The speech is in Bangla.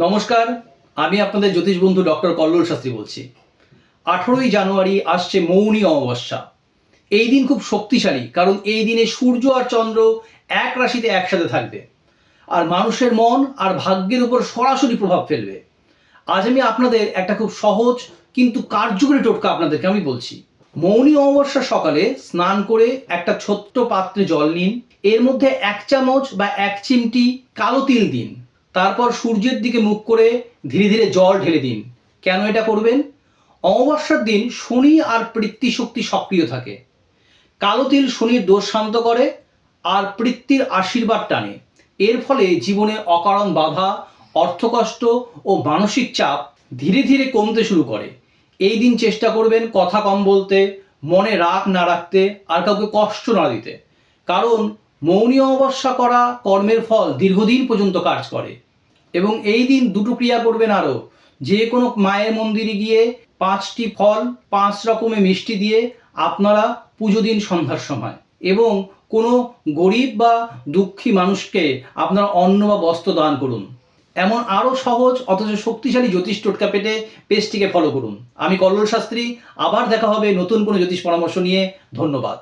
নমস্কার, আমি আপনাদের জ্যোতিষ বন্ধু ডক্টর কল্লোল শাস্ত্রী বলছি। 18ই জানুয়ারি আসছে মৌনী অমাবস্যা। এই দিন খুব শক্তিশালী, কারণ এই দিনে সূর্য আর চন্দ্র এক রাশিতে একসাথে থাকবে আর মানুষের মন আর ভাগ্যের উপর সরাসরি প্রভাব ফেলবে। আজ আমি আপনাদের একটা খুব সহজ কিন্তু কার্যকরী টোটকা আপনাদেরকে আমি বলছি। মৌনী অমাবস্যার সকালে স্নান করে একটা ছোট্ট পাত্রে জল নিন, এর মধ্যে 1 চামচ বা 1 চিমটি কালো তিল দিন। তারপর সূর্যের দিকে মুখ করে ধীরে ধীরে জল ঢেলে দিন। কেন এটা করবেন? অমাবস্যার দিন শনি আর পৃথ্বী শক্তি সক্রিয় থাকে। কালো তিল শনির দোষ শান্ত করে আর পৃথ্বীর আশীর্বাদ টানে। এর ফলে জীবনে অকারণ বাধা, অর্থকষ্ট ও মানসিক চাপ ধীরে ধীরে কমতে শুরু করে। এই দিন চেষ্টা করবেন কথা কম বলতে, মনে রাগ না রাখতে আর কাউকে কষ্ট না দিতে, কারণ মৌনী অমাবস্যা করা কর্মের ফল দীর্ঘদিন পর্যন্ত কাজ করে। এবং এই দিন দুটো ক্রিয়া করবেন আরও। যে কোনো মায়ের মন্দিরে গিয়ে 5টি ফল 5 রকমের মিষ্টি দিয়ে আপনারা পুজো দিন সন্ধ্যার সময়, এবং কোনো গরিব বা দুঃখী মানুষকে আপনারা অন্ন বা বস্ত্র দান করুন। এমন আরও সহজ অথচ শক্তিশালী জ্যোতিষ টোটকা পেতে পেজটিকে ফলো করুন। আমি কল্লোল শাস্ত্রী। আবার দেখা হবে নতুন কোনো জ্যোতিষ পরামর্শ নিয়ে। ধন্যবাদ।